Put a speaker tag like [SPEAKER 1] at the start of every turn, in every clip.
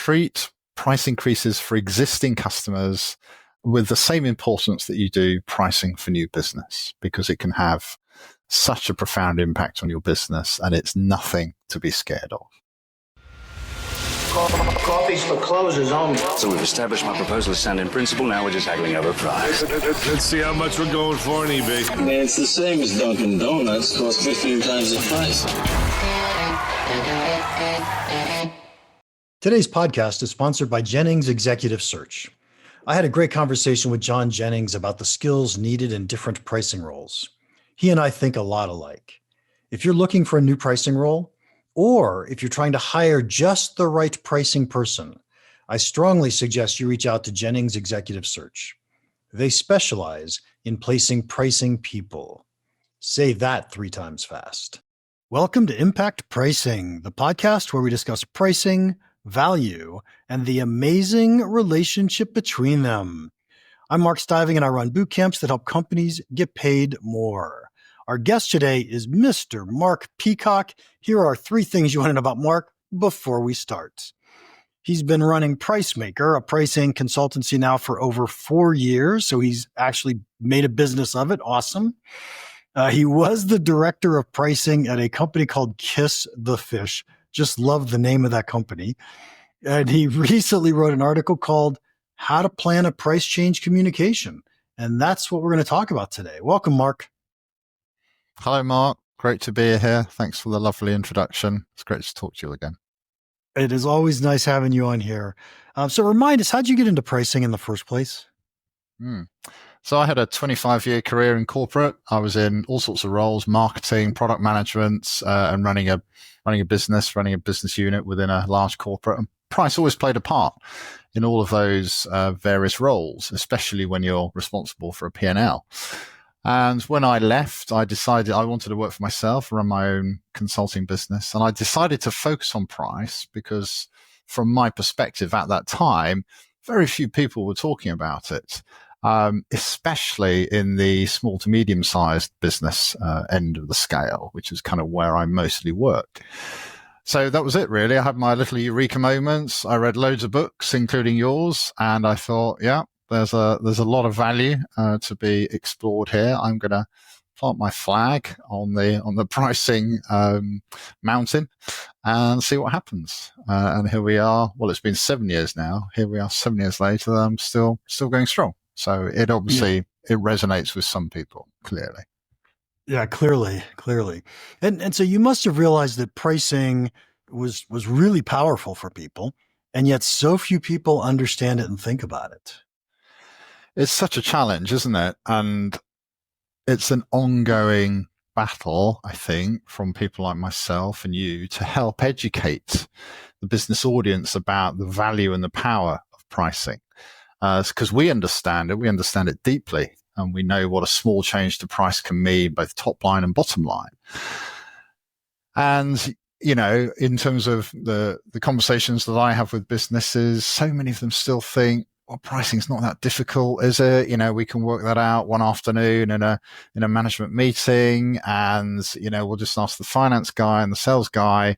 [SPEAKER 1] treat price increases for existing customers with the same importance that you do pricing for new business, because it can have such a profound impact on your business, and it's nothing to be scared of.
[SPEAKER 2] Coffee's for closers only.
[SPEAKER 3] So we've established my proposal is sound in principle. Now we're just haggling over price.
[SPEAKER 4] Let's see how much we're going for on eBay.
[SPEAKER 2] Man, it's the same as Dunkin' Donuts. Costs 15 times the price.
[SPEAKER 5] Today's podcast is sponsored by Jennings Executive Search. I had a great conversation with John Jennings about the skills needed in different pricing roles. He and I think a lot alike. If you're looking for a new pricing role, or if you're trying to hire just the right pricing person, I strongly suggest you reach out to Jennings Executive Search. They specialize in placing pricing people. Say that 3 times fast. Welcome to Impact Pricing, the podcast where we discuss pricing, value, and the amazing relationship between them. I'm Mark Stiving, and I run boot camps that help companies get paid more. Our guest today is Mr. Mark Peacock. Here are 3 things you want to know about Mark before we start. He's been running Pricemaker, a pricing consultancy now for over 4 years, so he's actually made a business of it. Awesome. He was the director of pricing at a company called Kiss the Fish. Just love the name of that company. And he recently wrote an article called How to Plan a Price Change Communication. And that's what we're going to talk about today. Welcome, Mark.
[SPEAKER 1] Hello, Mark. Great to be here. Thanks for the lovely introduction. It's great to talk to you again.
[SPEAKER 5] It is always nice having you on here. So remind us, how'd you get into pricing in the first place?
[SPEAKER 1] So I had a 25-year career in corporate. I was in all sorts of roles: marketing, product management, and running a business unit within a large corporate. And price always played a part in all of those various roles, especially when you're responsible for a P&L. And when I left, I decided I wanted to work for myself, run my own consulting business. And I decided to focus on price because, from my perspective at that time, very few people were talking about it, especially in the small to medium-sized business end of the scale, which is kind of where I mostly worked. So that was it, really. I had my little eureka moments. I read loads of books, including yours, and I thought, yeah, there's a lot of value to be explored here. I'm going to plant my flag on the pricing mountain and see what happens. And here we are. Well, it's been 7 years now. Here we are 7 years later. I'm still going strong. So it obviously it resonates with some people, clearly.
[SPEAKER 5] Yeah, clearly. And so you must have realized that pricing was really powerful for people, and yet so few people understand it and think about it.
[SPEAKER 1] It's such a challenge, isn't it? And it's an ongoing battle, I think, from people like myself and you to help educate the business audience about the value and the power of pricing. Because we understand it deeply, and we know what a small change to price can mean, both top line and bottom line. And, you know, in terms of the conversations that I have with businesses, so many of them still think, well, pricing is not that difficult, is it? You know, we can work that out one afternoon in a management meeting, and, you know, we'll just ask the finance guy and the sales guy,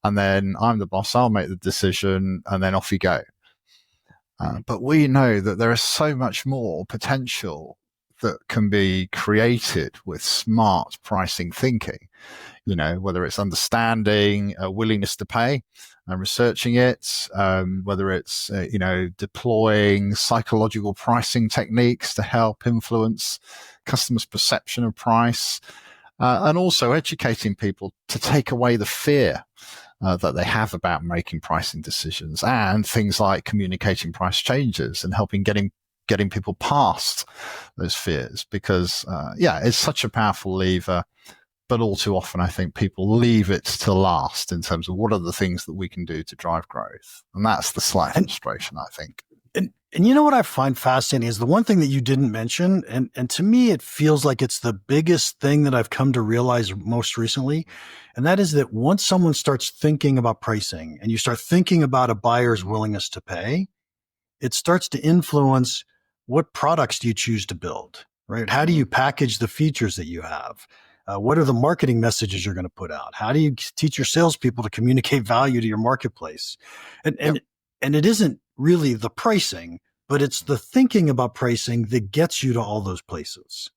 [SPEAKER 1] and then I'm the boss, I'll make the decision, and then off you go. But we know that there is so much more potential that can be created with smart pricing thinking, you know, whether it's understanding, a willingness to pay and researching it, whether it's, deploying psychological pricing techniques to help influence customers' perception of price, and also educating people to take away the fear that they have about making pricing decisions, and things like communicating price changes and helping getting people past those fears, because it's such a powerful lever. But all too often, I think people leave it to last in terms of what are the things that we can do to drive growth. And that's the slight frustration, I think.
[SPEAKER 5] And you know what I find fascinating is the one thing that you didn't mention, and to me, it feels like it's the biggest thing that I've come to realize most recently. And that is that once someone starts thinking about pricing and you start thinking about a buyer's willingness to pay, it starts to influence what products do you choose to build, right? How do you package the features that you have? What are the marketing messages you're going to put out? How do you teach your salespeople to communicate value to your marketplace? And And it isn't really the pricing, but it's the thinking about pricing that gets you to all those places.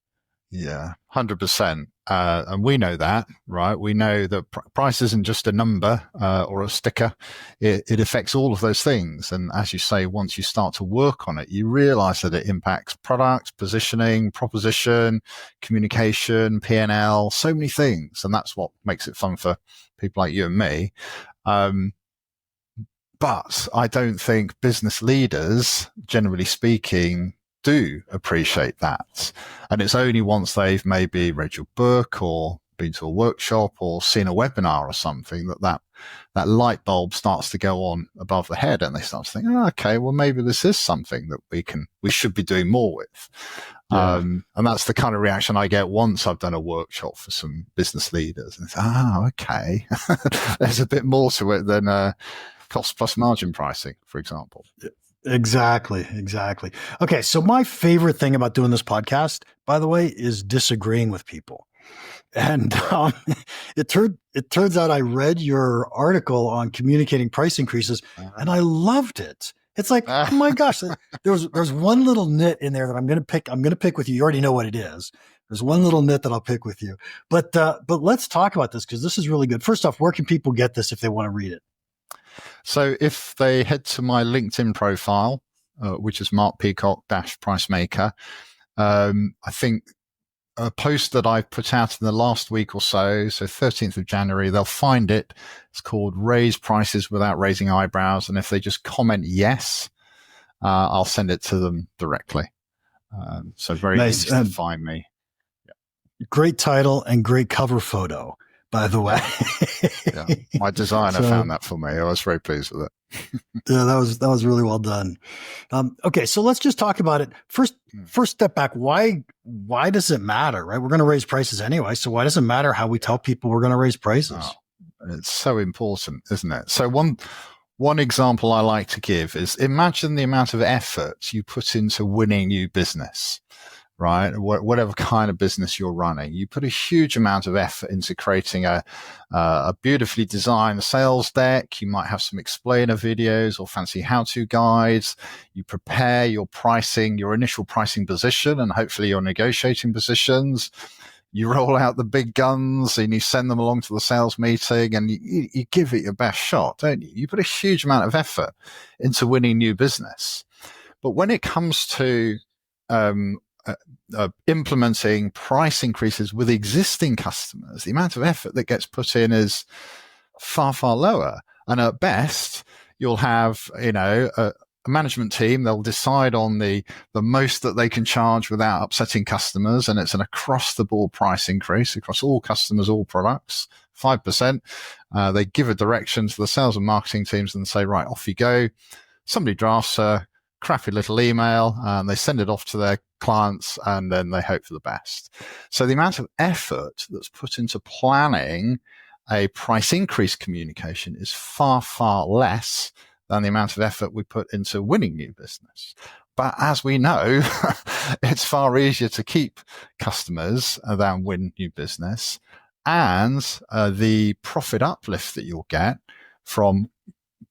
[SPEAKER 1] Yeah, 100%. And we know that, right? We know that price isn't just a number or a sticker. It affects all of those things. And as you say, once you start to work on it, you realize that it impacts product, positioning, proposition, communication, P&L, so many things. And that's what makes it fun for people like you and me. But I don't think business leaders, generally speaking, do appreciate that. And it's only once they've maybe read your book or been to a workshop or seen a webinar or something that light bulb starts to go on above the head, and they start to think, oh, okay, well, maybe this is something that we should be doing more with. Yeah. And that's the kind of reaction I get once I've done a workshop for some business leaders. And it's, okay, there's a bit more to it than cost plus margin pricing, for example.
[SPEAKER 5] Exactly. Okay. So my favorite thing about doing this podcast, by the way, is disagreeing with people. And it turns out I read your article on communicating price increases, and I loved it. It's like, oh my gosh, there's one little nit in there that I'm going to pick with you. You already know what it is. There's one little nit that I'll pick with you. But let's talk about this, because this is really good. First off, where can people get this if they want to read it?
[SPEAKER 1] So if they head to my LinkedIn profile, which is Mark Peacock Price Maker, I think a post that I've put out in the last week or so 13th of January, they'll find it. It's called Raise Prices Without Raising Eyebrows. And if they just comment yes, I'll send it to them directly. So very nice. Easy to find me.
[SPEAKER 5] Yeah. Great title and great cover photo, by the way.
[SPEAKER 1] Yeah. My designer found that for me. I was very pleased with it.
[SPEAKER 5] Yeah, that was really well done. Okay, so let's just talk about it. First step back. Why does it matter, right? We're going to raise prices anyway. So why does it matter how we tell people we're going to raise prices?
[SPEAKER 1] Oh, it's so important, isn't it? So one example I like to give is, imagine the amount of effort you put into winning new business. Right? Whatever kind of business you're running, you put a huge amount of effort into creating a beautifully designed sales deck. You might have some explainer videos or fancy how-to guides. You prepare your pricing, your initial pricing position, and hopefully your negotiating positions. You roll out the big guns and you send them along to the sales meeting, and you give it your best shot, don't you? You put a huge amount of effort into winning new business. But when it comes to implementing price increases with existing customers, the amount of effort that gets put in is far, far lower. And at best, you'll have, a management team. They'll decide on the most that they can charge without upsetting customers. And it's an across the board price increase across all customers, all products, 5%. They give a direction to the sales and marketing teams and say, right, off you go. Somebody drafts a crappy little email and they send it off to their clients, and then they hope for the best. So the amount of effort that's put into planning a price increase communication is far, far less than the amount of effort we put into winning new business. But as we know, it's far easier to keep customers than win new business. And the profit uplift that you'll get from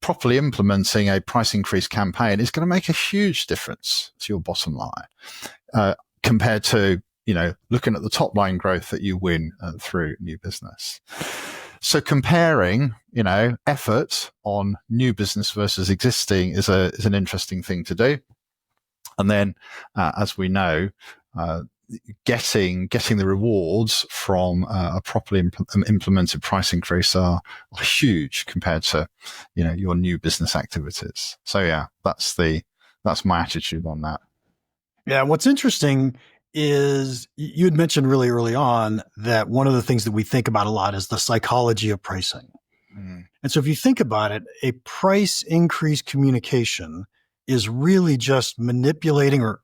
[SPEAKER 1] properly implementing a price increase campaign is going to make a huge difference to your bottom line, compared to, looking at the top line growth that you win through new business. So comparing, effort on new business versus existing is an interesting thing to do. And then, as we know, getting the rewards from a properly implemented price increase are huge compared to, your new business activities. So yeah, that's my attitude on that.
[SPEAKER 5] Yeah. What's interesting is you had mentioned really early on that one of the things that we think about a lot is the psychology of pricing. Mm. And so if you think about it, a price increase communication is really just manipulating, or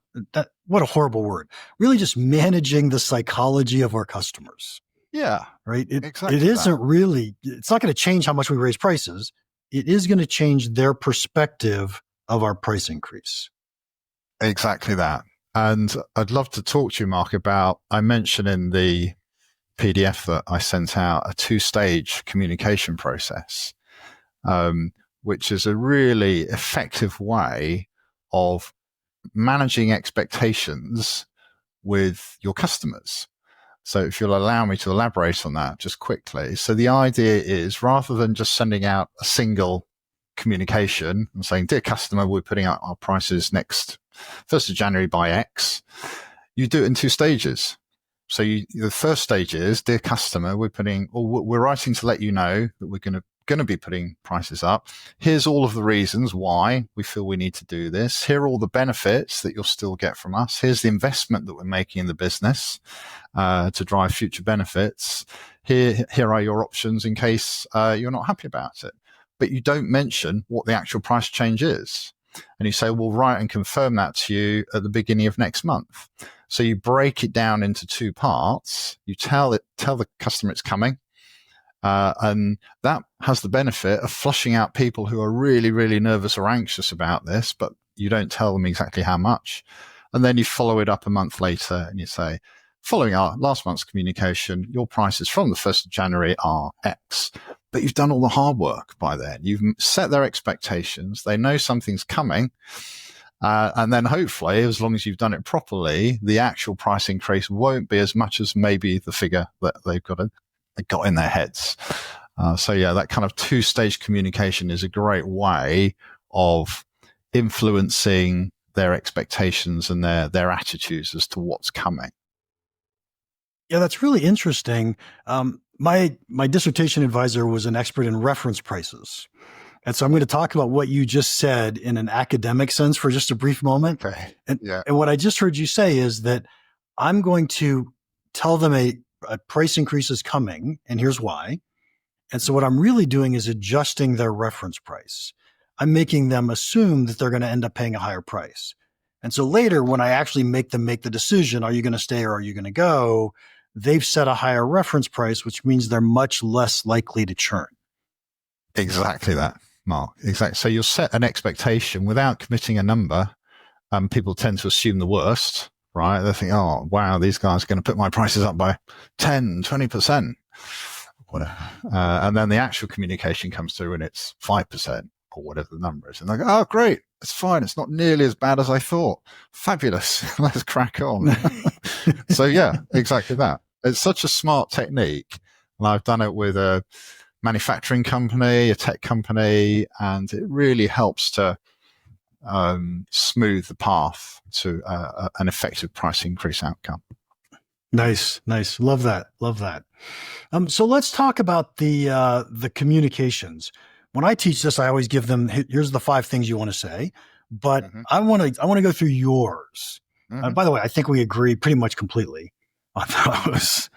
[SPEAKER 5] what a horrible word, really just managing the psychology of our customers.
[SPEAKER 1] Yeah.
[SPEAKER 5] Right.
[SPEAKER 1] Exactly.
[SPEAKER 5] It isn't really, it's not going to change how much we raise prices. It is going to change their perspective of our price increase.
[SPEAKER 1] Exactly that. And I'd love to talk to you, Mark, about, I mentioned in the PDF that I sent out, a 2-stage communication process, which is a really effective way of managing expectations with your customers. So if you'll allow me to elaborate on that just quickly. So the idea is, rather than just sending out a single communication and saying, dear customer, we're putting out our prices next 1st of January by X, you do it in 2 stages. So the first stage is, dear customer, we're writing to let you know that we're going to be putting prices up. Here's all of the reasons why we feel we need to do this. Here are all the benefits that you'll still get from us. Here's the investment that we're making in the business to drive future benefits. Here are your options in case you're not happy about it. But you don't mention what the actual price change is. And you say, we'll write and confirm that to you at the beginning of next month. So you break it down into 2 parts. You tell the customer it's coming. And that has the benefit of flushing out people who are really, really nervous or anxious about this, but you don't tell them exactly how much. And then you follow it up a month later and you say, following our last month's communication, your prices from the 1st of January are X. But you've done all the hard work by then. You've set their expectations. They know something's coming. And then hopefully, as long as you've done it properly, the actual price increase won't be as much as maybe the figure that they've got in their heads. So yeah, that kind of 2-stage communication is a great way of influencing their expectations and their attitudes as to what's coming.
[SPEAKER 5] Yeah, that's really interesting. My dissertation advisor was an expert in reference prices. And so I'm going to talk about what you just said in an academic sense for just a brief moment.
[SPEAKER 1] Okay.
[SPEAKER 5] And,
[SPEAKER 1] Yeah.
[SPEAKER 5] and what I just heard you say is that I'm going to tell them a price increase is coming, and here's why. And so what I'm really doing is adjusting their reference price. I'm making them assume that they're going to end up paying a higher price. And so later, when I actually make them make the decision, are you going to stay or are you going to go? They've set a higher reference price, which means they're much less likely to churn.
[SPEAKER 1] Exactly that, Mark. Exactly. So you'll set an expectation without committing a number. People tend to assume the worst, right? They think, oh, wow, these guys are going to put my prices up by 10, 20%, whatever. And then the actual communication comes through and it's 5% or whatever the number is. And they go, oh, great. It's fine. It's not nearly as bad as I thought. Fabulous. Let's crack on. So yeah, exactly that. It's such a smart technique. And I've done it with a manufacturing company, a tech company, and it really helps to smooth the path to an effective price increase outcome.
[SPEAKER 5] Nice. Love that. So let's talk about the communications. When I teach this, I always give them, here's the 5 things you want to say, but I want to go through yours. By the way, I think we agree pretty much completely on those.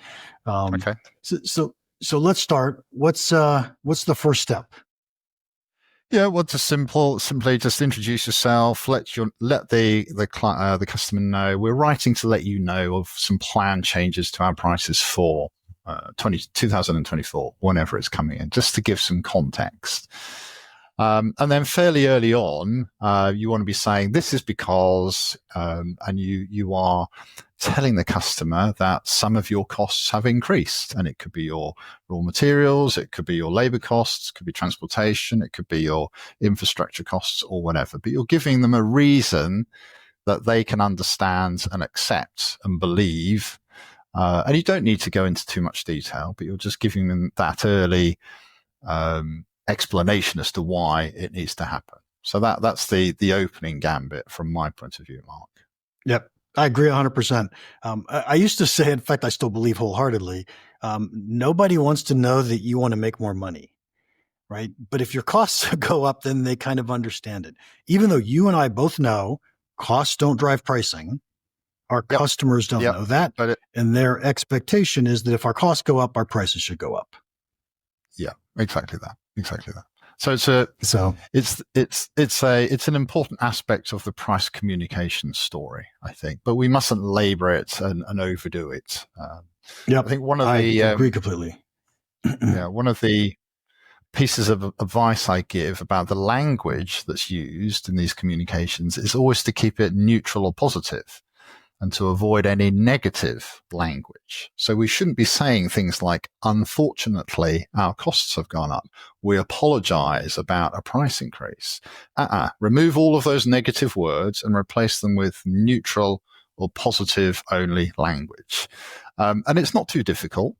[SPEAKER 1] Okay.
[SPEAKER 5] So let's start. What's the first step?
[SPEAKER 1] Yeah, well, just simply just introduce yourself. Let the customer know we're writing to let you know of some planned changes to our prices for 2024, whenever it's coming in, just to give some context. And then fairly early on, you want to be saying this is because, and you are telling the customer that some of your costs have increased, and it could be your raw materials, it could be your labor costs, it could be transportation, it could be your infrastructure costs or whatever. But you're giving them a reason that they can understand and accept and believe. And you don't need to go into too much detail, but you're just giving them that early explanation as to why it needs to happen. So that's the opening gambit from my point of view, Mark.
[SPEAKER 5] Yep. I agree 100%. I used to say, in fact, I still believe wholeheartedly, nobody wants to know that you want to make more money, right? But if your costs go up, then they kind of understand it. Even though you and I both know costs don't drive pricing, our customers don't know that. And their expectation is that if our costs go up, our prices should go up.
[SPEAKER 1] Yeah, exactly that. So it's an important aspect of the price communication story, I think, but we mustn't labor it and overdo it. I think I
[SPEAKER 5] agree completely.
[SPEAKER 1] One of the pieces of advice I give about the language that's used in these communications is always to keep it neutral or positive. and to avoid any negative language. So we shouldn't be saying things like, unfortunately, our costs have gone up. We apologize about a price increase. Remove all of those negative words and replace them with neutral or positive only language. And it's not too difficult,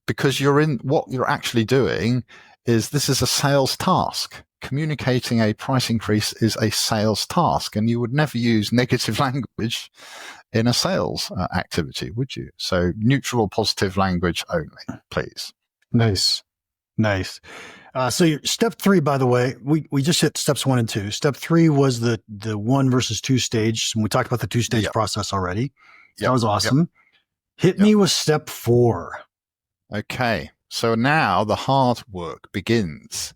[SPEAKER 1] because what you're actually doing is this is a sales task. Communicating a price increase is a sales task, and you would never use negative language in a sales activity, would you? So neutral or positive language only, please.
[SPEAKER 5] Nice. So step 3, by the way, we just hit steps 1 and 2. Step 3 was the 1 versus 2 stage. And we talked about the 2-stage process already. That was awesome. Hit me with step 4.
[SPEAKER 1] Okay. So now the hard work begins.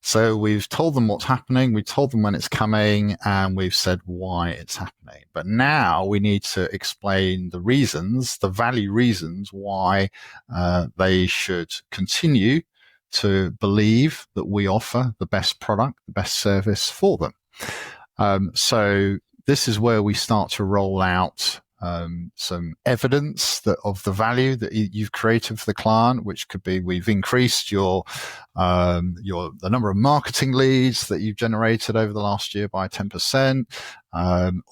[SPEAKER 1] So we've told them what's happening, we told them when it's coming, and we've said why it's happening. But now we need to explain the reasons, the value reasons why they should continue to believe that we offer the best product, the best service for them. So this is where we start to roll out some evidence of the value that you've created for the client, which could be we've increased the number of marketing leads that you've generated over the last year by 10%,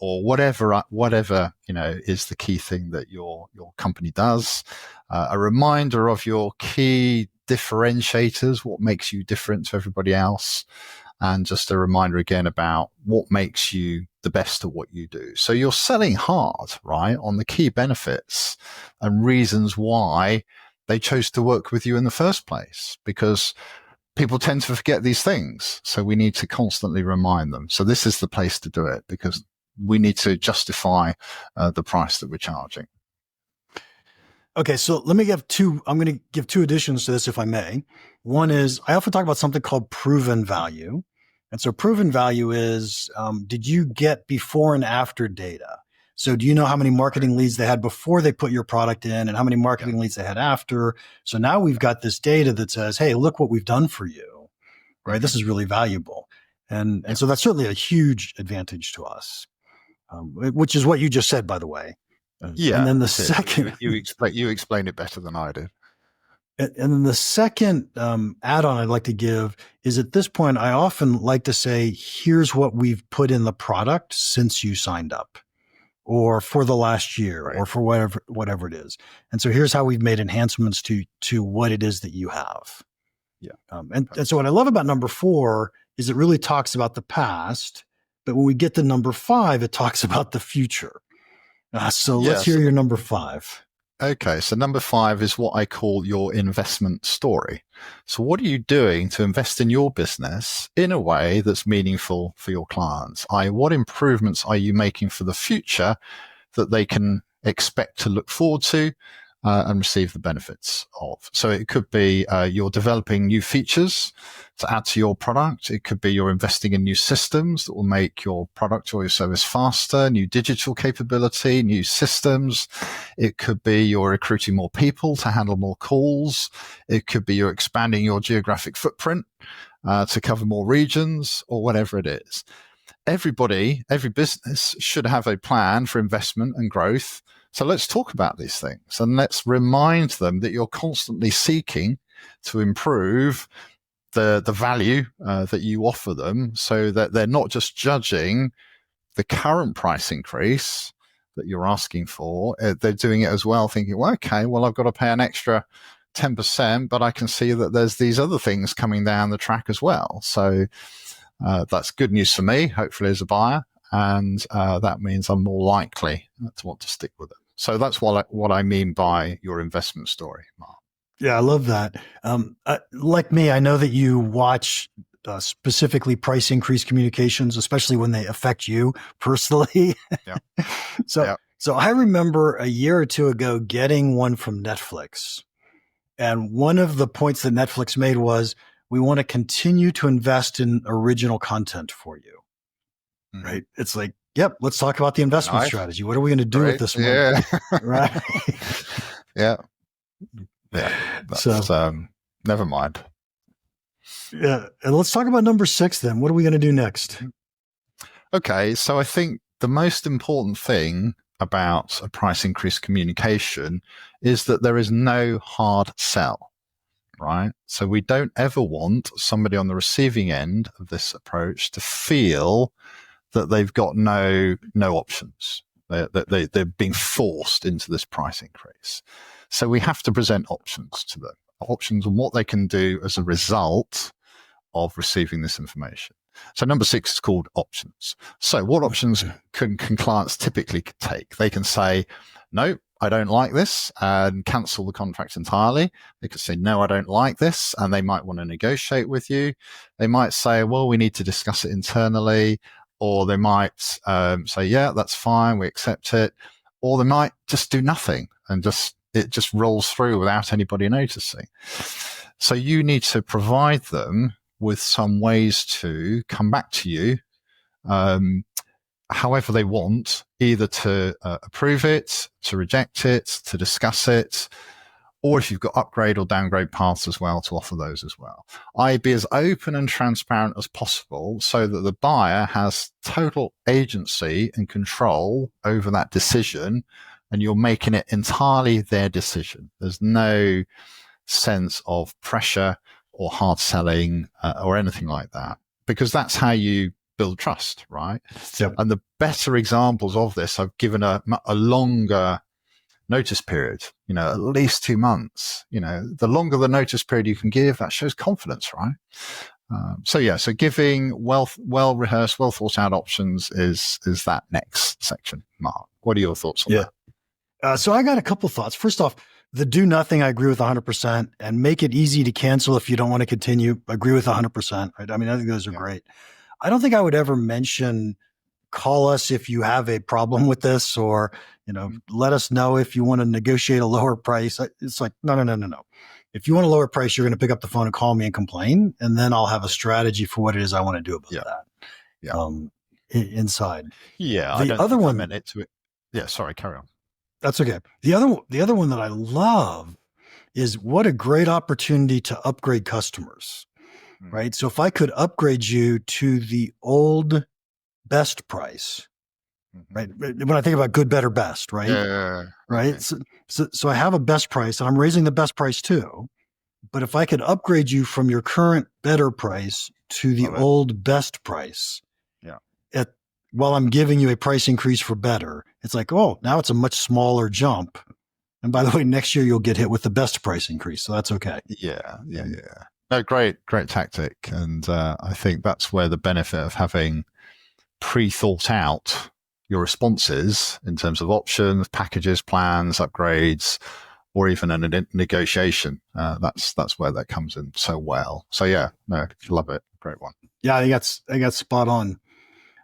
[SPEAKER 1] or whatever is the key thing that your company does. A reminder of your key differentiators, what makes you different to everybody else, and just a reminder again about what makes you the best at what you do. So you're selling hard, right, on the key benefits and reasons why they chose to work with you in the first place, because people tend to forget these things. So we need to constantly remind them. So this is the place to do it, because we need to justify the price that we're charging.
[SPEAKER 5] Okay, so let me give I'm going to give 2 additions to this, if I may. One is, I often talk about something called proven value. And so proven value is, did you get before and after data? So do you know how many marketing leads they had before they put your product in and how many marketing leads they had after? So now we've got this data that says, hey, look what we've done for you, right? This is really valuable. And so that's certainly a huge advantage to us, which is what you just said, by the way.
[SPEAKER 1] Yeah.
[SPEAKER 5] And then the second,
[SPEAKER 1] you explain it better than I did.
[SPEAKER 5] And then the second add-on I'd like to give is, at this point, I often like to say, here's what we've put in the product since you signed up, or for the last year, or for whatever it is. And so here's how we've made enhancements to what it is that you have.
[SPEAKER 1] Yeah.
[SPEAKER 5] And so what I love about number 4 is it really talks about the past, but when we get to number 5, it talks about the future. So let's hear your number 5.
[SPEAKER 1] Okay, so number 5 is what I call your investment story. So what are you doing to invest in your business in a way that's meaningful for your clients? What improvements are you making for the future that they can expect to look forward to and receive the benefits of? So it could be you're developing new features to add to your product. It could be you're investing in new systems that will make your product or your service faster, new digital capability, new systems. It could be you're recruiting more people to handle more calls. It could be you're expanding your geographic footprint to cover more regions, or whatever it is. Every business should have a plan for investment and growth. So let's talk about these things, and let's remind them that you're constantly seeking to improve the value that you offer them, so that they're not just judging the current price increase that you're asking for. They're doing it as well, thinking, well, okay, well, I've got to pay an extra 10%, but I can see that there's these other things coming down the track as well. So that's good news for me, hopefully, as a buyer. And that means I'm more likely to want to stick with it. So that's what I mean by your investment story, Mark.
[SPEAKER 5] Yeah, I love that. Like me, I know that you watch specifically price increase communications, especially when they affect you personally.
[SPEAKER 1] Yeah.
[SPEAKER 5] So I remember a year or 2 ago getting one from Netflix. And one of the points that Netflix made was, we want to continue to invest in original content for you. Mm-hmm. Right? It's like, yep, let's talk about the investment strategy. What are we going to do with this money?
[SPEAKER 1] Yeah.
[SPEAKER 5] Right.
[SPEAKER 1] Yeah. That's, never mind.
[SPEAKER 5] Yeah. And let's talk about number 6 then. What are we going to do next?
[SPEAKER 1] Okay. So I think the most important thing about a price increase communication is that there is no hard sell, right? So we don't ever want somebody on the receiving end of this approach to feel that they've got no options. They're being forced into this price increase. So we have to present options to them, options on what they can do as a result of receiving this information. So number 6 is called options. So what options can clients typically take? They can say, no, I don't like this, and cancel the contract entirely. They could say, no, I don't like this, and they might want to negotiate with you. They might say, well, we need to discuss it internally, or they might say, yeah, that's fine, we accept it, or they might just do nothing and it just rolls through without anybody noticing. So you need to provide them with some ways to come back to you however they want, either to approve it, to reject it, to discuss it, or if you've got upgrade or downgrade paths as well, to offer those as well. I be as open and transparent as possible so that the buyer has total agency and control over that decision, and you're making it entirely their decision. There's no sense of pressure or hard selling or anything like that, because that's how you build trust, right?
[SPEAKER 5] Yep.
[SPEAKER 1] And the better examples of this, I've given a longer notice period, at least 2 months. The longer the notice period you can give, that shows confidence, right? So giving well rehearsed, well thought out options is that next section. Mark, what are your thoughts on that?
[SPEAKER 5] So I got a couple thoughts. First off, the do nothing, I agree with 100%, and make it easy to cancel if you don't want to continue. Agree with 100%. Right? I mean, I think those are great. I don't think I would ever mention, call us if you have a problem with this, or, let us know if you want to negotiate a lower price. It's like, no. If you want a lower price, you're going to pick up the phone and call me and complain, and then I'll have a strategy for what it is I want to do about that.
[SPEAKER 1] Yeah.
[SPEAKER 5] Inside.
[SPEAKER 1] Yeah.
[SPEAKER 5] The other one.
[SPEAKER 1] Yeah. Sorry. Carry on.
[SPEAKER 5] That's okay. The other one that I love is, what a great opportunity to upgrade customers, right? So if I could upgrade you to the old best price, right? When I think about good, better, best, right?
[SPEAKER 1] Yeah.
[SPEAKER 5] Right. Okay. So I have a best price, and I'm raising the best price too. But if I could upgrade you from your current better price to the old best price, while I'm giving you a price increase for better, it's like, oh, now it's a much smaller jump. And by the way, next year you'll get hit with the best price increase. So that's okay.
[SPEAKER 1] Yeah. No, great tactic. And I think that's where the benefit of having pre-thought out your responses in terms of options, packages, plans, upgrades, or even a negotiation. That's where that comes in so well. So love it. Great one.
[SPEAKER 5] Yeah, I got spot on.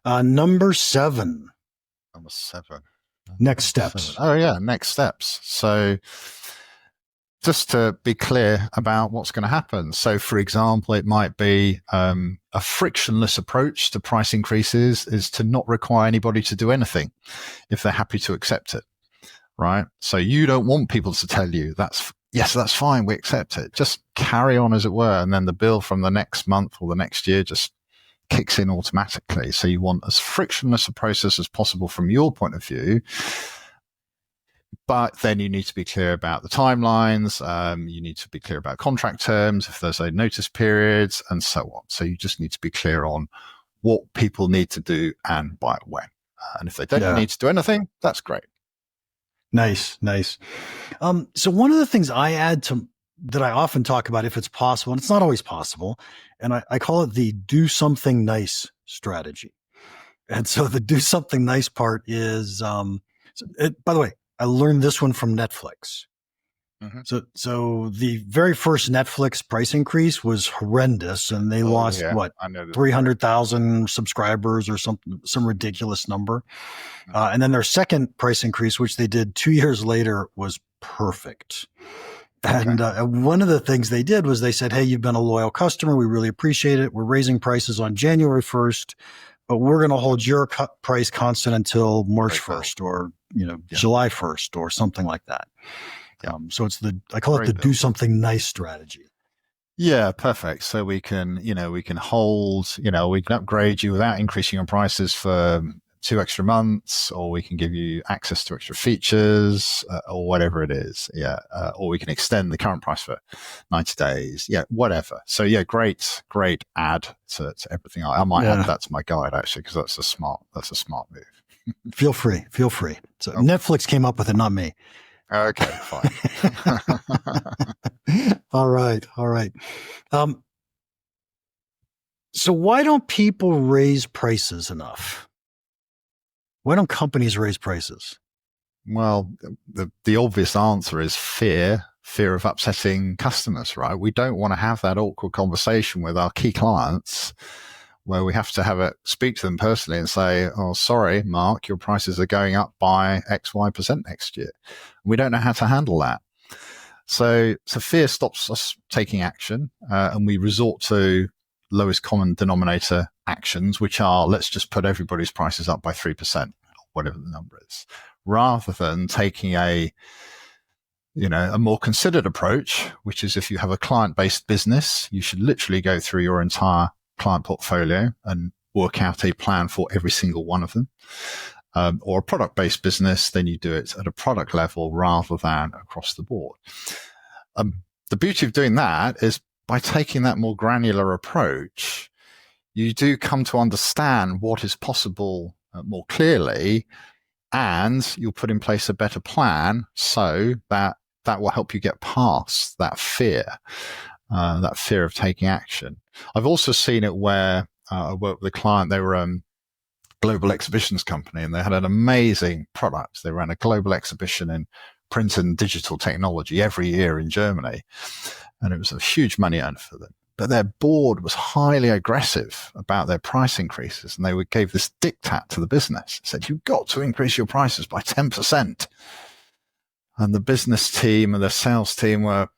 [SPEAKER 5] Number 7. Next steps.
[SPEAKER 1] Oh yeah, next steps. So just to be clear about what's going to happen. So for example, it might be a frictionless approach to price increases is to not require anybody to do anything if they're happy to accept it, right? So you don't want people to tell you that's fine, we accept it. Just carry on as it were. And then the bill from the next month or the next year just kicks in automatically. So you want as frictionless a process as possible from your point of view, but then you need to be clear about the timelines. You need to be clear about contract terms, if there's a notice periods, and so on. So you just need to be clear on what people need to do and by when. And if they don't need to do anything, that's great.
[SPEAKER 5] Nice. So one of the things I add to that I often talk about, if it's possible, and it's not always possible, and I call it the do something nice strategy. And so the do something nice part is, by the way, I learned this one from Netflix. So the very first Netflix price increase was horrendous, and they lost 300,000 subscribers or some ridiculous number. And then their second price increase, which they did 2 years later, was perfect. And one of the things they did was they said, hey, you've been a loyal customer. We really appreciate it. We're raising prices on January 1st, but we're going to hold your price constant until March 1st or, July 1st or something like that. So it's I call it the do something nice strategy.
[SPEAKER 1] Yeah, perfect. So we can hold, we can upgrade you without increasing your prices for 2 extra months, or we can give you access to extra features, or whatever it is. Yeah. Or we can extend the current price for 90 days. Yeah, whatever. So yeah, great add to everything. I might add that to my guide actually, because that's a smart move.
[SPEAKER 5] Feel free. So Netflix came up with it, not me.
[SPEAKER 1] Okay, fine.
[SPEAKER 5] All right. So why don't people raise prices enough? Why don't companies raise prices?
[SPEAKER 1] Well, the obvious answer is fear of upsetting customers, right? We don't want to have that awkward conversation with our key clients where we have to speak to them personally and say, oh, sorry, Mark, your prices are going up by XY% next year. We don't know how to handle that. So fear stops us taking action, and we resort to lowest common denominator actions, which are, let's just put everybody's prices up by 3%, whatever the number is, rather than taking a more considered approach, which is if you have a client-based business, you should literally go through your entire client portfolio and work out a plan for every single one of them. Or a product-based business, then you do it at a product level rather than across the board. The beauty of doing that is by taking that more granular approach, you do come to understand what is possible more clearly, and you'll put in place a better plan so that will help you get past that fear of taking action. I've also seen it where I worked with a client. They were global exhibitions company, and they had an amazing product. They ran a global exhibition in print and digital technology every year in Germany, and it was a huge money earner for them. But their board was highly aggressive about their price increases, and they gave this diktat to the business. Said, you've got to increase your prices by 10%. And the business team and the sales team were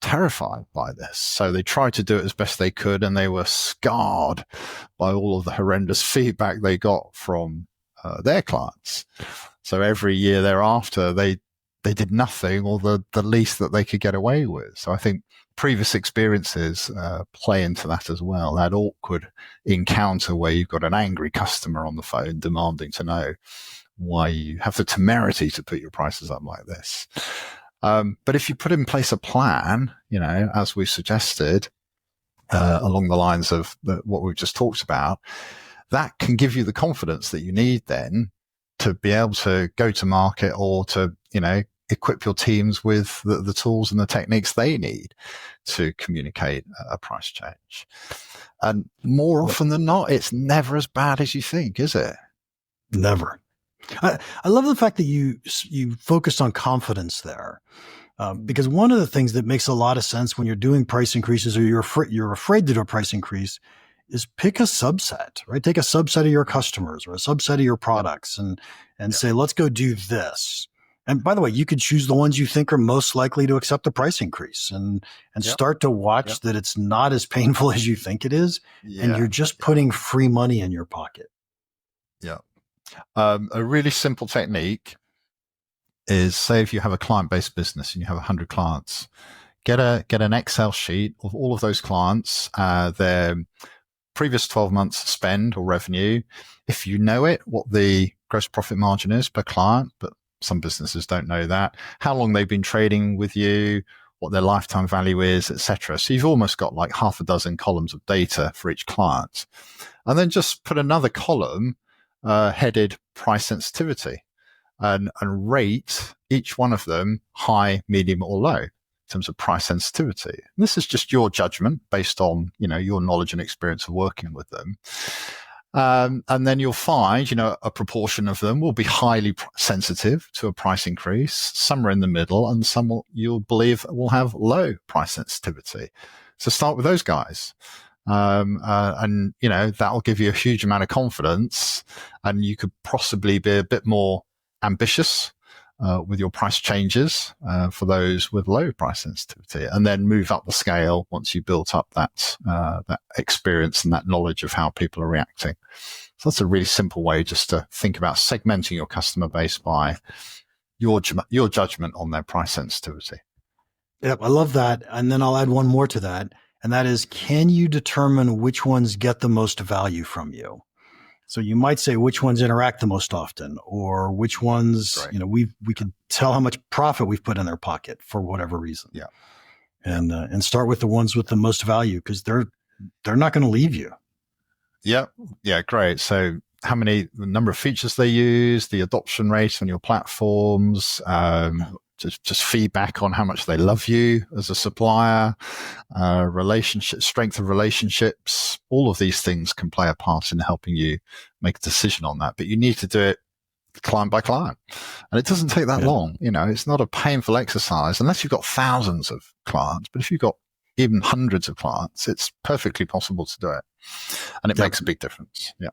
[SPEAKER 1] terrified by this. So they tried to do it as best they could, and they were scarred by all of the horrendous feedback they got from their clients. So every year thereafter, they did nothing, or the least that they could get away with. So I think previous experiences play into that as well. That awkward encounter where you've got an angry customer on the phone demanding to know why you have the temerity to put your prices up like this. But if you put in place a plan, as we suggested, along the lines of what we've just talked about, that can give you the confidence that you need then to be able to go to market, or to, equip your teams with the tools and the techniques they need to communicate a price change. And more often than not, it's never as bad as you think, is it?
[SPEAKER 5] Never. I love the fact that you focused on confidence there, because one of the things that makes a lot of sense when you're doing price increases, or you're afraid to do a price increase, is pick a subset, right? Take a subset of your customers or a subset of your products and say, let's go do this. And by the way, you could choose the ones you think are most likely to accept the price increase, and start to watch that it's not as painful as you think it is. And you're just putting free money in your pocket.
[SPEAKER 1] Yeah. A really simple technique is, say if you have a client-based business and you have 100 clients, get an Excel sheet of all of those clients, their previous 12 months spend or revenue. If you know it, what the gross profit margin is per client, but some businesses don't know that, how long they've been trading with you, what their lifetime value is, etc. So you've almost got like half a dozen columns of data for each client. And then just put another column headed price sensitivity, and rate each one of them high, medium, or low in terms of price sensitivity. And this is just your judgment based on, your knowledge and experience of working with them. And then you'll find, a proportion of them will be highly sensitive to a price increase, some are in the middle, and some you'll believe will have low price sensitivity. So start with those guys. And that'll give you a huge amount of confidence, and you could possibly be a bit more ambitious with your price changes for those with low price sensitivity, and then move up the scale once you built up that experience and that knowledge of how people are reacting. So that's a really simple way just to think about segmenting your customer base by your judgment on their price sensitivity.
[SPEAKER 5] Yep, I love that. And then I'll add one more to that. And that is, can you determine which ones get the most value from you? So you might say which ones interact the most often, or which ones,
[SPEAKER 1] Right.
[SPEAKER 5] we can tell how much profit we've put in their pocket for whatever reason.
[SPEAKER 1] Yeah.
[SPEAKER 5] And start with the ones with the most value, because they're not going to leave you.
[SPEAKER 1] Yeah. Yeah. Great. So the number of features they use, the adoption rate on your platforms, just feedback on how much they love you as a supplier, strength of relationships. All of these things can play a part in helping you make a decision on that, but you need to do it client by client. And it doesn't take that long. It's not a painful exercise unless you've got thousands of clients. But if you've got even hundreds of clients, it's perfectly possible to do it. And it makes a big difference. Yeah.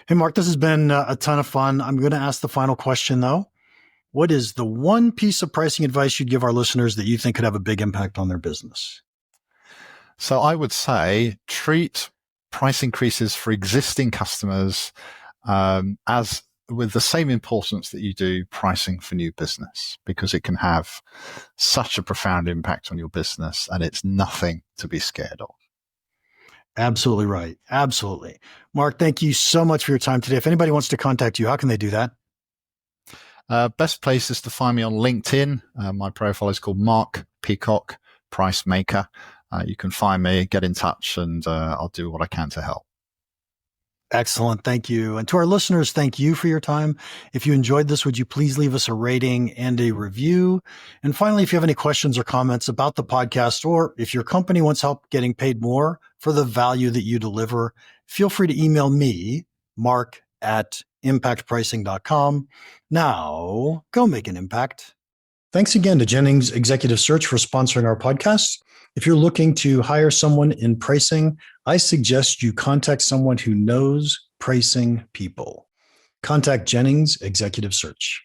[SPEAKER 5] Hey, Mark, this has been a ton of fun. I'm going to ask the final question, though. What is the one piece of pricing advice you'd give our listeners that you think could have a big impact on their business?
[SPEAKER 1] So I would say treat price increases for existing customers as with the same importance that you do pricing for new business, because it can have such a profound impact on your business, and it's nothing to be scared of.
[SPEAKER 5] Absolutely right. Absolutely. Mark, thank you so much for your time today. If anybody wants to contact you, how can they do that?
[SPEAKER 1] Best place is to find me on LinkedIn. My profile is called Mark Peacock, Price Maker. You can find me, get in touch, and I'll do what I can to help.
[SPEAKER 5] Excellent. Thank you. And to our listeners, thank you for your time. If you enjoyed this, would you please leave us a rating and a review? And finally, if you have any questions or comments about the podcast, or if your company wants help getting paid more for the value that you deliver, feel free to email me, mark@impactpricing.com. Now, go make an impact. Thanks again to Jennings Executive Search for sponsoring our podcast. If you're looking to hire someone in pricing, I suggest you contact someone who knows pricing people. Contact Jennings Executive Search.